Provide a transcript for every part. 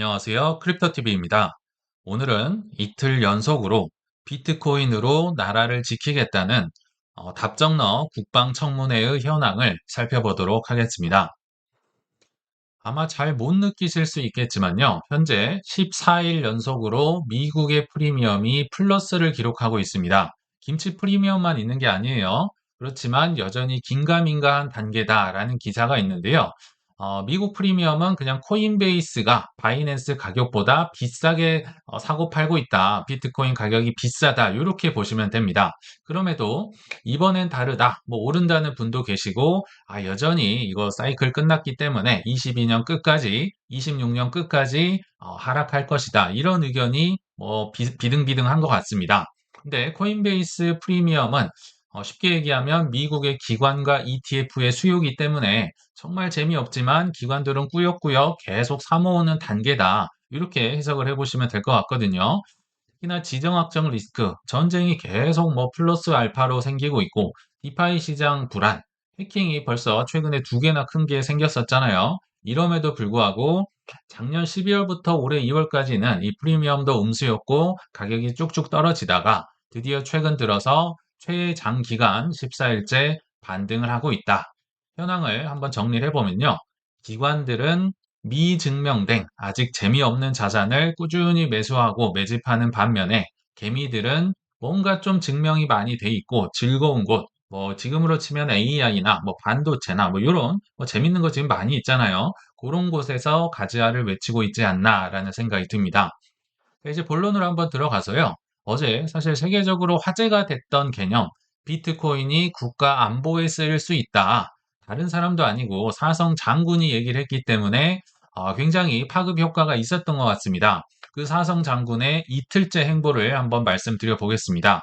안녕하세요. 크립토TV입니다. 오늘은 이틀 연속으로 비트코인으로 나라를 지키겠다는 답정너 국방청문회의 현황을 살펴보도록 하겠습니다. 아마 잘 못 느끼실 수 있겠지만요. 현재 14일 연속으로 미국의 프리미엄이 플러스를 기록하고 있습니다. 김치 프리미엄만 있는 게 아니에요. 그렇지만 여전히 긴가민가한 단계다라는 기사가 있는데요. 미국 프리미엄은 그냥 코인베이스가 바이낸스 가격보다 비싸게 사고 팔고 있다. 비트코인 가격이 비싸다. 이렇게 보시면 됩니다. 그럼에도 이번엔 다르다. 뭐 오른다는 분도 계시고 여전히 이거 사이클 끝났기 때문에 22년 끝까지, 26년 끝까지 하락할 것이다. 이런 의견이 뭐 비등비등한 것 같습니다. 근데 코인베이스 프리미엄은 쉽게 얘기하면 미국의 기관과 ETF의 수요이기 때문에 정말 재미없지만 기관들은 꾸역꾸역 계속 사모으는 단계다. 이렇게 해석을 해보시면 될 것 같거든요. 특히나 지정학적 리스크, 전쟁이 계속 뭐 플러스 알파로 생기고 있고, 디파이 시장 불안, 해킹이 벌써 최근에 두 개나 큰 게 생겼었잖아요. 이럼에도 불구하고 작년 12월부터 올해 2월까지는 이 프리미엄도 음수였고 가격이 쭉쭉 떨어지다가 드디어 최근 들어서 최장기간 14일째 반등을 하고 있다. 현황을 한번 정리를 해보면요. 기관들은 미증명된 아직 재미없는 자산을 꾸준히 매수하고 매집하는 반면에 개미들은 뭔가 좀 증명이 많이 돼 있고 즐거운 곳, 뭐 지금으로 치면 AI나 뭐 반도체나 뭐 이런 뭐 재밌는 거 지금 많이 있잖아요. 그런 곳에서 가즈아를 외치고 있지 않나라는 생각이 듭니다. 이제 본론으로 한번 들어가서요. 어제 사실 세계적으로 화제가 됐던 개념, 비트코인이 국가 안보에 쓰일 수 있다. 다른 사람도 아니고 사성 장군이 얘기를 했기 때문에 굉장히 파급 효과가 있었던 것 같습니다. 그 사성 장군의 이틀째 행보를 한번 말씀드려 보겠습니다.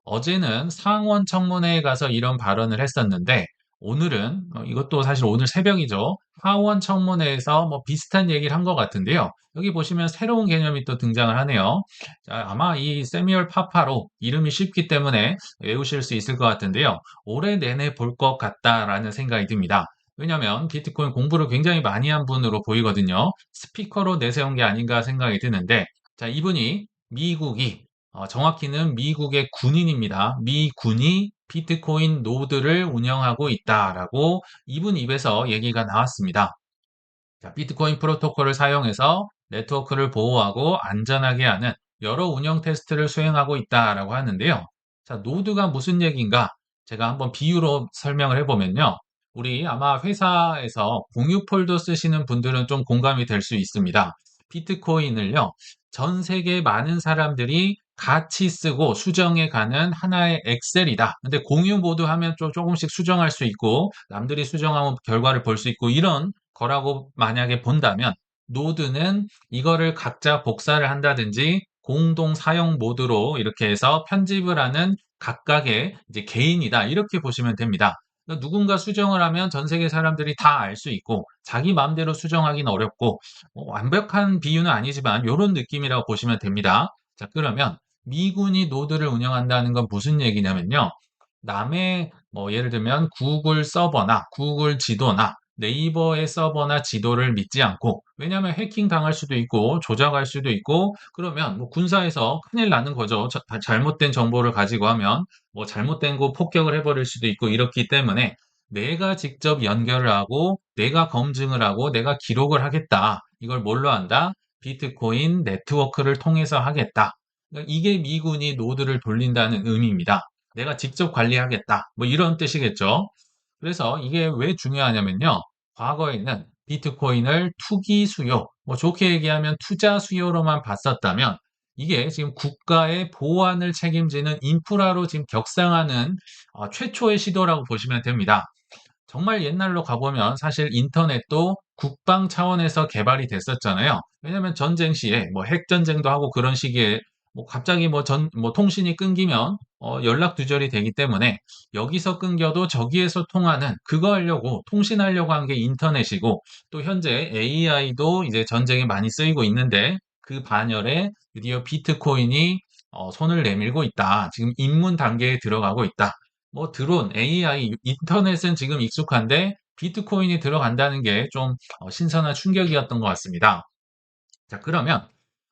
어제는 상원 청문회에 가서 이런 발언을 했었는데 오늘은 이것도 사실 오늘 새벽이죠. 하원 청문회에서 뭐 비슷한 얘기를 한 것 같은데요. 여기 보시면 새로운 개념이 또 등장을 하네요. 자, 아마 이 세미얼 파파로 이름이 쉽기 때문에 외우실 수 있을 것 같은데요. 올해 내내 볼 것 같다라는 생각이 듭니다. 왜냐하면 비트코인 공부를 굉장히 많이 한 분으로 보이거든요. 스피커로 내세운 게 아닌가 생각이 드는데, 자, 이분이 미국이 정확히는 미국의 군인입니다. 미 군이 비트코인 노드를 운영하고 있다라고 이분 입에서 얘기가 나왔습니다. 자, 비트코인 프로토콜을 사용해서 네트워크를 보호하고 안전하게 하는 여러 운영 테스트를 수행하고 있다라고 하는데요. 자, 노드가 무슨 얘기인가? 제가 한번 비유로 설명을 해보면요. 우리 아마 회사에서 공유 폴더 쓰시는 분들은 좀 공감이 될 수 있습니다. 비트코인을요, 전 세계 많은 사람들이 같이 쓰고 수정해 가는 하나의 엑셀이다. 근데 공유 모드 하면 좀 조금씩 수정할 수 있고, 남들이 수정하면 결과를 볼 수 있고, 이런 거라고 만약에 본다면 노드는 이거를 각자 복사를 한다든지 공동 사용 모드로 이렇게 해서 편집을 하는 각각의 이제 개인이다. 이렇게 보시면 됩니다. 그러니까 누군가 수정을 하면 전 세계 사람들이 다 알 수 있고 자기 마음대로 수정하기는 어렵고 완벽한 비유는 아니지만 이런 느낌이라고 보시면 됩니다. 자, 그러면 미군이 노드를 운영한다는 건 무슨 얘기냐면요. 남의 뭐 예를 들면 구글 서버나 구글 지도나 네이버의 서버나 지도를 믿지 않고 왜냐하면 해킹 당할 수도 있고 조작할 수도 있고 그러면 뭐 군사에서 큰일 나는 거죠. 잘못된 정보를 가지고 하면 뭐 잘못된 거 폭격을 해버릴 수도 있고 이렇기 때문에 내가 직접 연결을 하고 내가 검증을 하고 내가 기록을 하겠다. 이걸 뭘로 한다? 비트코인 네트워크를 통해서 하겠다. 그러니까 이게 미군이 노드를 돌린다는 의미입니다. 내가 직접 관리하겠다. 뭐 이런 뜻이겠죠. 그래서 이게 왜 중요하냐면요. 과거에는 비트코인을 투기 수요, 뭐 좋게 얘기하면 투자 수요로만 봤었다면 이게 지금 국가의 보안을 책임지는 인프라로 지금 격상하는 최초의 시도라고 보시면 됩니다. 정말 옛날로 가보면 사실 인터넷도 국방 차원에서 개발이 됐었잖아요. 왜냐하면 전쟁 시에 뭐 핵전쟁도 하고 그런 시기에 뭐 갑자기 뭐 통신이 끊기면 연락 두절이 되기 때문에 여기서 끊겨도 저기에서 통하는 그거 하려고 통신하려고 한 게 인터넷이고 또 현재 AI도 이제 전쟁에 많이 쓰이고 있는데 그 반열에 드디어 비트코인이 손을 내밀고 있다. 지금 입문 단계에 들어가고 있다. 뭐 드론, AI, 인터넷은 지금 익숙한데 비트코인이 들어간다는 게 좀 신선한 충격이었던 것 같습니다. 자, 그러면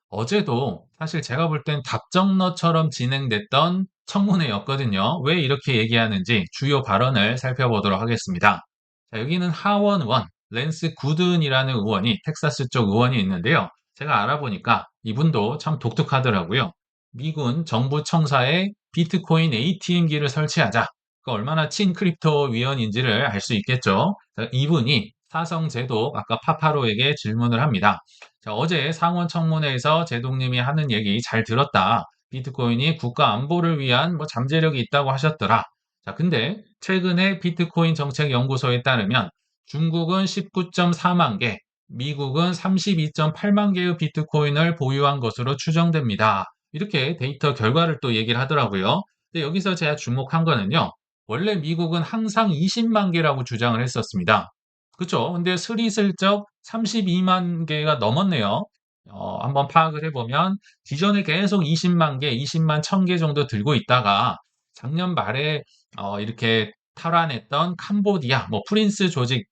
어제도 사실 제가 볼 땐 답정너처럼 진행됐던 청문회였거든요. 왜 이렇게 얘기하는지 주요 발언을 살펴보도록 하겠습니다. 자, 여기는 하원원 랜스 구든이라는 의원이 텍사스 쪽 의원이 있는데요. 제가 알아보니까 이분도 참 독특하더라고요. 미군 정부 청사에 비트코인 ATM기를 설치하자. 그 얼마나 친크립토 위원인지를 알 수 있겠죠. 자, 이분이 사성 제독 아까 파파로에게 질문을 합니다. 자, 어제 상원 청문회에서 제동님이 하는 얘기 잘 들었다. 비트코인이 국가 안보를 위한 뭐 잠재력이 있다고 하셨더라. 자, 근데 최근에 비트코인 정책연구소에 따르면 중국은 19.4만 개, 미국은 32.8만 개의 비트코인을 보유한 것으로 추정됩니다. 이렇게 데이터 결과를 또 얘기를 하더라고요. 근데 여기서 제가 주목한 거는요. 원래 미국은 항상 20만 개라고 주장을 했었습니다. 그쵸? 근데 스리슬쩍 32만 개가 넘었네요. 한번 파악을 해보면 기존에 계속 20만 개, 20만 1000개 정도 들고 있다가 작년 말에 이렇게 탈환했던 캄보디아, 뭐 프린스 조직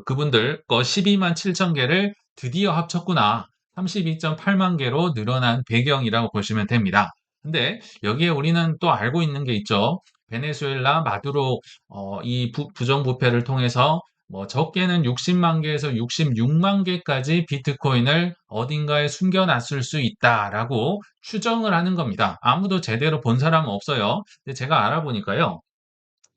그분들 거 12만 7천 개를 드디어 합쳤구나. 32.8만 개로 늘어난 배경이라고 보시면 됩니다. 근데 여기에 우리는 또 알고 있는 게 있죠. 베네수엘라 마두로 이 부정부패를 통해서 뭐 적게는 60만 개에서 66만 개까지 비트코인을 어딘가에 숨겨놨을 수 있다라고 추정을 하는 겁니다. 아무도 제대로 본 사람은 없어요. 근데 제가 알아보니까요.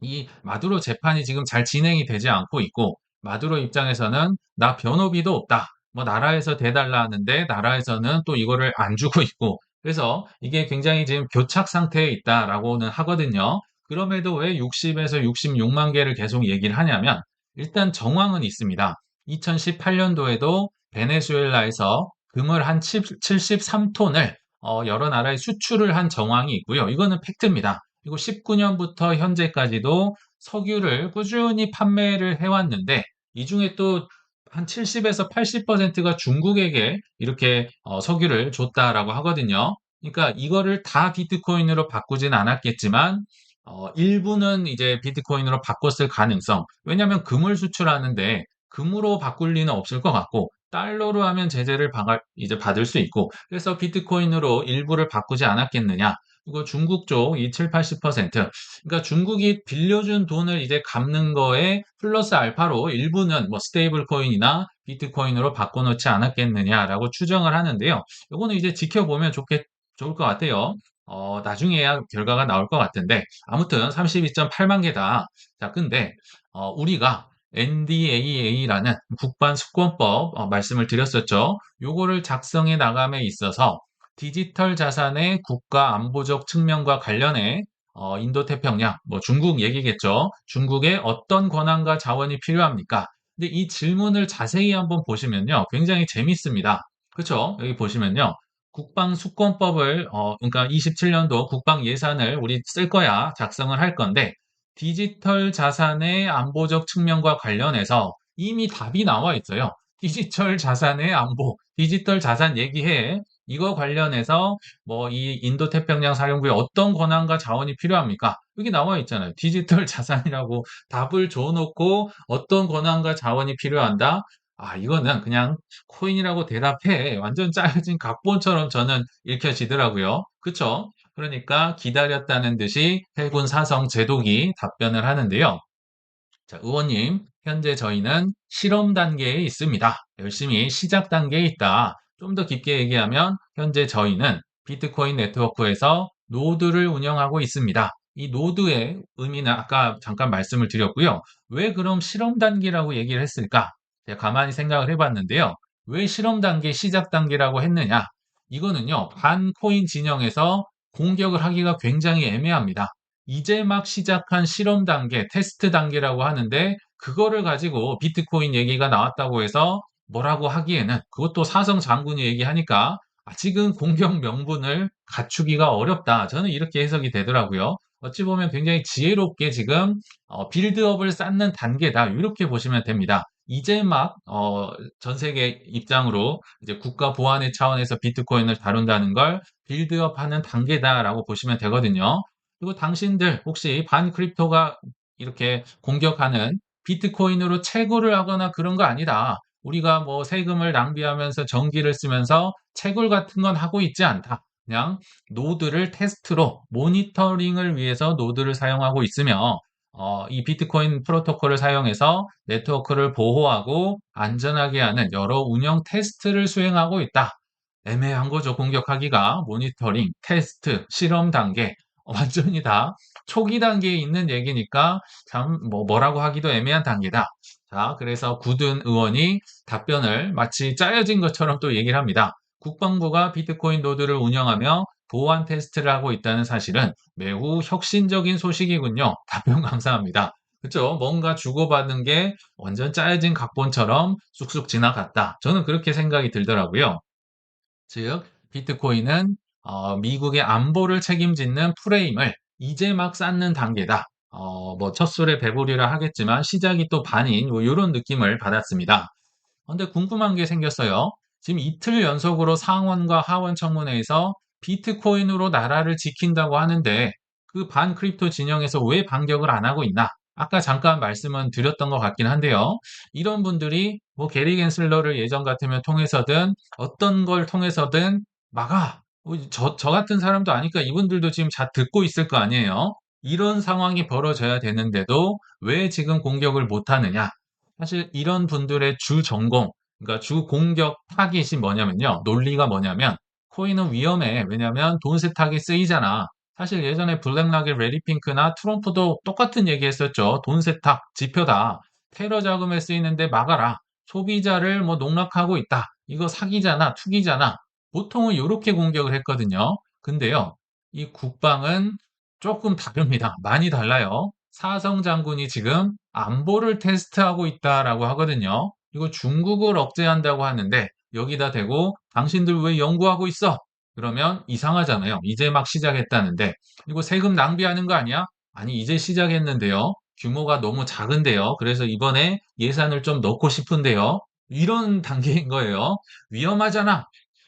이 마두로 재판이 지금 잘 진행이 되지 않고 있고 마두로 입장에서는 나 변호비도 없다. 뭐 나라에서 대달라 하는데 나라에서는 또 이거를 안 주고 있고 그래서 이게 굉장히 지금 교착 상태에 있다라고는 하거든요. 그럼에도 왜 60에서 66만 개를 계속 얘기를 하냐면 일단 정황은 있습니다. 2018년도에도 베네수엘라에서 금을 한 73톤을 여러 나라에 수출을 한 정황이 있고요. 이거는 팩트입니다. 그리고 19년부터 현재까지도 석유를 꾸준히 판매를 해왔는데 이 중에 또 한 70에서 80%가 중국에게 이렇게 석유를 줬다라고 하거든요. 그러니까 이거를 다 비트코인으로 바꾸진 않았겠지만 일부는 이제 비트코인으로 바꿨을 가능성. 왜냐하면 금을 수출하는데 금으로 바꿀 리는 없을 것 같고 달러로 하면 제재를 이제 받을 수 있고 그래서 비트코인으로 일부를 바꾸지 않았겠느냐. 이거 중국 쪽 이 7, 80%. 그러니까 중국이 빌려준 돈을 이제 갚는 거에 플러스 알파로 일부는 뭐 스테이블 코인이나 비트코인으로 바꿔놓지 않았겠느냐라고 추정을 하는데요. 이거는 이제 지켜보면 좋을 것 같아요. 나중에야 결과가 나올 것 같은데 아무튼 32.8만 개다. 자, 근데 우리가 NDAA라는 국반수권법 말씀을 드렸었죠. 요거를 작성해 나감에 있어서 디지털 자산의 국가 안보적 측면과 관련해 인도태평양, 뭐 중국 얘기겠죠. 중국에 어떤 권한과 자원이 필요합니까? 근데 이 질문을 자세히 한번 보시면요. 굉장히 재밌습니다. 그렇죠? 여기 보시면요. 국방수권법을 그러니까 27년도 국방 예산을 우리 쓸 거야. 작성을 할 건데 디지털 자산의 안보적 측면과 관련해서 이미 답이 나와 있어요. 디지털 자산의 안보, 디지털 자산 얘기해. 이거 관련해서 뭐 이 인도태평양 사령부에 어떤 권한과 자원이 필요합니까? 여기 나와 있잖아요. 디지털 자산이라고 답을 줘놓고 어떤 권한과 자원이 필요한다? 아, 이거는 그냥 코인이라고 대답해. 완전 짜여진 각본처럼 저는 읽혀지더라고요. 그쵸? 그러니까 기다렸다는 듯이 해군 사성 제독이 답변을 하는데요. 자, 의원님, 현재 저희는 실험 단계에 있습니다. 열심히 시작 단계에 있다. 좀 더 깊게 얘기하면 현재 저희는 비트코인 네트워크에서 노드를 운영하고 있습니다. 이 노드의 의미는 아까 잠깐 말씀을 드렸고요. 왜 그럼 실험 단계라고 얘기를 했을까? 제가 가만히 생각을 해봤는데요. 왜 실험 단계, 시작 단계라고 했느냐? 이거는요, 반코인 진영에서 공격을 하기가 굉장히 애매합니다. 이제 막 시작한 실험 단계, 테스트 단계라고 하는데 그거를 가지고 비트코인 얘기가 나왔다고 해서 뭐라고 하기에는 그것도 사성 장군이 얘기하니까 아직은 공격 명분을 갖추기가 어렵다. 저는 이렇게 해석이 되더라고요. 어찌 보면 굉장히 지혜롭게 지금 빌드업을 쌓는 단계다. 이렇게 보시면 됩니다. 이제 막 전 세계 입장으로 이제 국가 보안의 차원에서 비트코인을 다룬다는 걸 빌드업하는 단계다라고 보시면 되거든요. 그리고 당신들 혹시 반크립토가 이렇게 공격하는 비트코인으로 채굴을 하거나 그런 거 아니다. 우리가 뭐 세금을 낭비하면서 전기를 쓰면서 채굴 같은 건 하고 있지 않다. 그냥 노드를 테스트로 모니터링을 위해서 노드를 사용하고 있으며 이 비트코인 프로토콜을 사용해서 네트워크를 보호하고 안전하게 하는 여러 운영 테스트를 수행하고 있다. 애매한 거죠. 공격하기가 모니터링, 테스트, 실험 단계 완전히 다 초기 단계에 있는 얘기니까 참 뭐라고 하기도 애매한 단계다. 자, 그래서 굳은 의원이 답변을 마치 짜여진 것처럼 또 얘기를 합니다. 국방부가 비트코인 노드를 운영하며 보안 테스트를 하고 있다는 사실은 매우 혁신적인 소식이군요. 답변 감사합니다. 그렇죠? 뭔가 주고받은 게 완전 짜여진 각본처럼 쑥쑥 지나갔다. 저는 그렇게 생각이 들더라고요. 즉, 비트코인은 미국의 안보를 책임짓는 프레임을 이제 막 쌓는 단계다. 뭐 첫술에 배부리라 하겠지만 시작이 또 반인 뭐 이런 느낌을 받았습니다. 근데 궁금한 게 생겼어요. 지금 이틀 연속으로 상원과 하원 청문회에서 비트코인으로 나라를 지킨다고 하는데 그 반크립토 진영에서 왜 반격을 안 하고 있나? 아까 잠깐 말씀은 드렸던 것 같긴 한데요. 이런 분들이 뭐 게리 겐슬러를 예전 같으면 통해서든 어떤 걸 통해서든 막아. 저 같은 사람도 아니까 이분들도 지금 잘 듣고 있을 거 아니에요. 이런 상황이 벌어져야 되는데도 왜 지금 공격을 못 하느냐? 사실 이런 분들의 주 전공, 그러니까 주 공격 타깃이 뭐냐면요. 논리가 뭐냐면 코인은 위험해. 왜냐면 돈 세탁이 쓰이잖아. 사실 예전에 블랙락의 레리 핑크나 트럼프도 똑같은 얘기 했었죠. 돈 세탁, 지표다. 테러 자금에 쓰이는데 막아라. 소비자를 뭐 농락하고 있다. 이거 사기잖아, 투기잖아. 보통은 이렇게 공격을 했거든요. 근데요, 이 국방은 조금 다릅니다. 많이 달라요. 사성 장군이 지금 안보를 테스트하고 있다라고 하거든요. 이거 중국을 억제한다고 하는데 여기다 대고 당신들 왜 연구하고 있어? 그러면 이상하잖아요. 이제 막 시작했다는데 이거 세금 낭비하는 거 아니야? 아니 이제 시작했는데요. 규모가 너무 작은데요. 그래서 이번에 예산을 좀 넣고 싶은데요. 이런 단계인 거예요. 위험하잖아.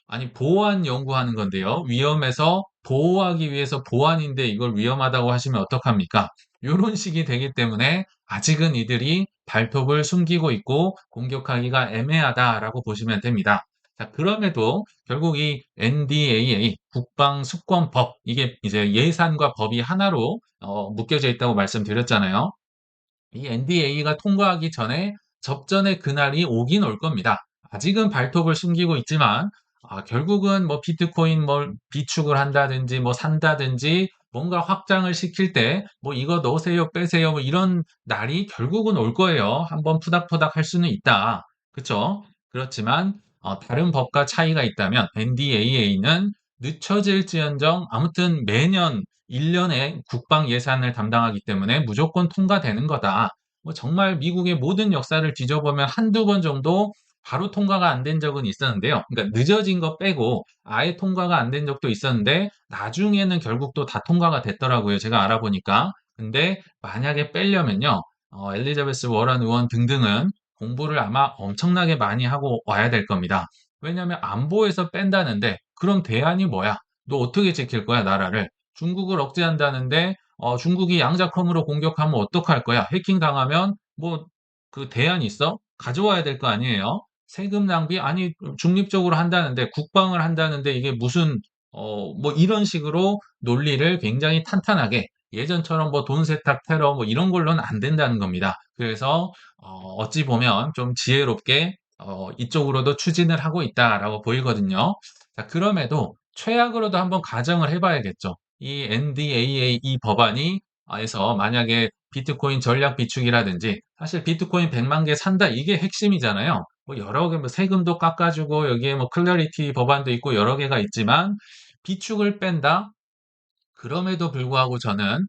아니 보안 연구하는 건데요. 위험해서 보호하기 위해서 보안인데 이걸 위험하다고 하시면 어떡합니까? 요런 식이 되기 때문에 아직은 이들이 발톱을 숨기고 있고 공격하기가 애매하다라고 보시면 됩니다. 자, 그럼에도 결국 이 NDAA 국방수권법 이게 이제 예산과 법이 하나로 묶여져 있다고 말씀드렸잖아요. 이 NDA가 통과하기 전에 접전의 그날이 오긴 올 겁니다. 아직은 발톱을 숨기고 있지만 결국은 뭐 비트코인 뭐 비축을 한다든지 뭐 산다든지 뭔가 확장을 시킬 때 뭐 이거 넣으세요 빼세요 뭐 이런 날이 결국은 올 거예요. 한번 푸닥푸닥 할 수는 있다. 그렇죠? 그렇지만 다른 법과 차이가 있다면 NDAA는 늦춰질지언정 아무튼 매년 1년에 국방 예산을 담당하기 때문에 무조건 통과되는 거다. 뭐 정말 미국의 모든 역사를 뒤져보면 한두 번 정도 바로 통과가 안 된 적은 있었는데요. 그러니까 늦어진 거 빼고 아예 통과가 안 된 적도 있었는데 나중에는 결국 또 다 통과가 됐더라고요. 제가 알아보니까. 근데 만약에 빼려면요. 엘리자베스 워런 의원 등등은 공부를 아마 엄청나게 많이 하고 와야 될 겁니다. 왜냐하면 안보에서 뺀다는데 그럼 대안이 뭐야? 너 어떻게 지킬 거야, 나라를? 중국을 억제한다는데 중국이 양자컴으로 공격하면 어떡할 거야? 해킹 당하면 뭐 그 대안이 있어? 가져와야 될 거 아니에요? 세금 낭비? 아니 중립적으로 한다는데 국방을 한다는데 이게 무슨 뭐 이런 식으로 논리를 굉장히 탄탄하게 예전처럼 뭐 돈 세탁 테러 뭐 이런 걸로는 안 된다는 겁니다. 그래서 어찌 보면 좀 지혜롭게 이쪽으로도 추진을 하고 있다라고 보이거든요. 자, 그럼에도 최악으로도 한번 가정을 해봐야겠죠. 이 NDAA 이 법안이 에서 만약에 비트코인 전략 비축이라든지 사실 비트코인 100만 개 산다 이게 핵심이잖아요. 뭐 여러 개 뭐 세금도 깎아주고 여기에 뭐 클래리티 법안도 있고 여러 개가 있지만 비축을 뺀다? 그럼에도 불구하고 저는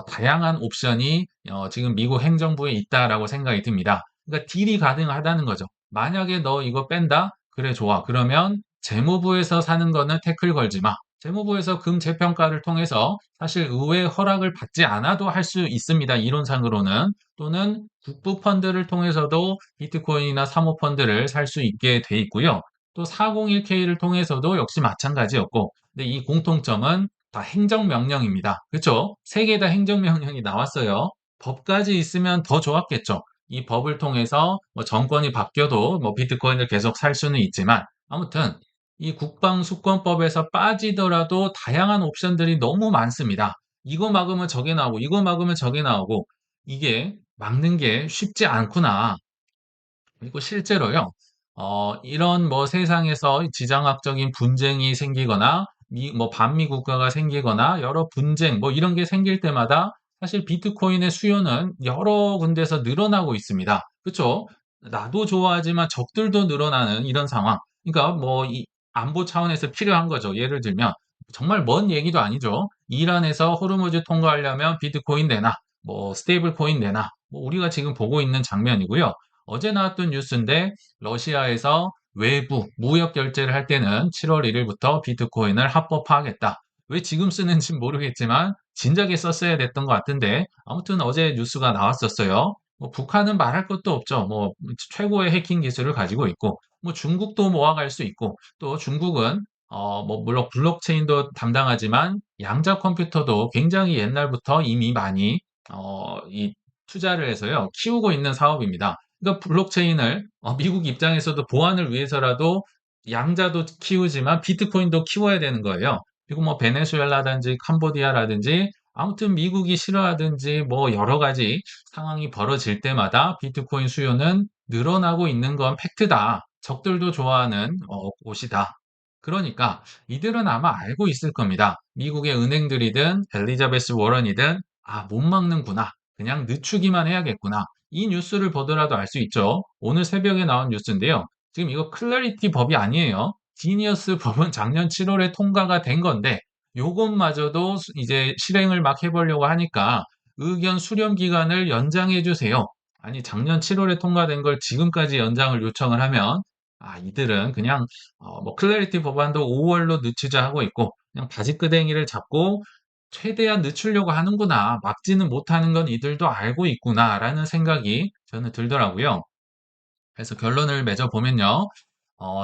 다양한 옵션이 지금 미국 행정부에 있다라고 생각이 듭니다. 그러니까 딜이 가능하다는 거죠. 만약에 너 이거 뺀다? 그래 좋아. 그러면 재무부에서 사는 거는 태클 걸지 마. 재무부에서 금재평가를 통해서 사실 의회 허락을 받지 않아도 할 수 있습니다. 이론상으로는. 또는 국부 펀드를 통해서도 비트코인이나 사모펀드를 살 수 있게 돼 있고요. 또 401K를 통해서도 역시 마찬가지였고. 근데 이 공통점은 다 행정명령입니다. 그렇죠? 세 개 다 행정명령이 나왔어요. 법까지 있으면 더 좋았겠죠. 이 법을 통해서 뭐 정권이 바뀌어도 뭐 비트코인을 계속 살 수는 있지만 아무튼 이 국방수권법에서 빠지더라도 다양한 옵션들이 너무 많습니다. 이거 막으면 저게 나오고 이거 막으면 저게 나오고 이게 막는 게 쉽지 않구나. 그리고 실제로요, 이런 뭐 세상에서 지정학적인 분쟁이 생기거나, 뭐 반미 국가가 생기거나, 여러 분쟁, 뭐 이런 게 생길 때마다 사실 비트코인의 수요는 여러 군데서 늘어나고 있습니다. 그쵸? 나도 좋아하지만 적들도 늘어나는 이런 상황. 그러니까 뭐 이 안보 차원에서 필요한 거죠. 예를 들면, 정말 먼 얘기도 아니죠. 이란에서 호르무즈 통과하려면 비트코인 내놔, 뭐 스테이블 코인 내놔, 뭐 우리가 지금 보고 있는 장면이고요. 어제 나왔던 뉴스인데 러시아에서 외부 무역 결제를 할 때는 7월 1일부터 비트코인을 합법화하겠다. 왜 지금 쓰는지 모르겠지만 진작에 썼어야 됐던 것 같은데 아무튼 어제 뉴스가 나왔었어요. 뭐 북한은 말할 것도 없죠. 뭐 최고의 해킹 기술을 가지고 있고 뭐 중국도 모아갈 수 있고 또 중국은 뭐 물론 블록체인도 담당하지만 양자 컴퓨터도 굉장히 옛날부터 이미 많이 이 투자를 해서요 키우고 있는 사업입니다. 그러니까 블록체인을 미국 입장에서도 보안을 위해서라도 양자도 키우지만 비트코인도 키워야 되는 거예요. 그리고 뭐 베네수엘라든지 캄보디아라든지 아무튼 미국이 싫어하든지 뭐 여러 가지 상황이 벌어질 때마다 비트코인 수요는 늘어나고 있는 건 팩트다. 적들도 좋아하는 곳이다. 그러니까 이들은 아마 알고 있을 겁니다. 미국의 은행들이든 엘리자베스 워런이든 못 막는구나. 그냥 늦추기만 해야겠구나. 이 뉴스를 보더라도 알 수 있죠. 오늘 새벽에 나온 뉴스인데요. 지금 이거 클래리티 법이 아니에요. 지니어스 법은 작년 7월에 통과가 된 건데 요것마저도 이제 실행을 막 해보려고 하니까 의견 수렴 기간을 연장해 주세요. 아니 작년 7월에 통과된 걸 지금까지 연장을 요청을 하면 이들은 그냥 뭐 클래리티 법안도 5월로 늦추자 하고 있고 그냥 바지끄댕이를 잡고 최대한 늦추려고 하는구나. 막지는 못하는 건 이들도 알고 있구나라는 생각이 저는 들더라고요. 그래서 결론을 맺어보면요.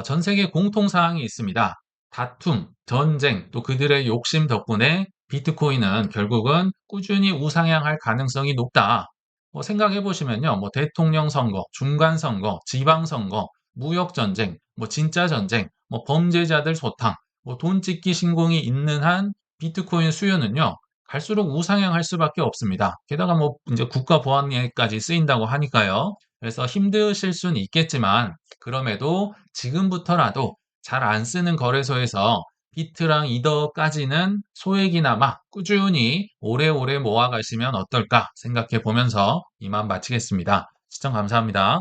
전 세계 공통사항이 있습니다. 다툼, 전쟁, 또 그들의 욕심 덕분에 비트코인은 결국은 꾸준히 우상향할 가능성이 높다. 뭐 생각해 보시면요. 뭐 대통령 선거, 중간 선거, 지방 선거, 무역 전쟁, 뭐 진짜 전쟁, 뭐 범죄자들 소탕, 뭐 돈 찢기 신공이 있는 한 비트코인 수요는요. 갈수록 우상향할 수밖에 없습니다. 게다가 뭐 이제 국가 보안에까지 쓰인다고 하니까요. 그래서 힘드실 수는 있겠지만 그럼에도 지금부터라도 잘 안 쓰는 거래소에서 비트랑 이더까지는 소액이나마 꾸준히 오래오래 모아가시면 어떨까 생각해 보면서 이만 마치겠습니다. 시청 감사합니다.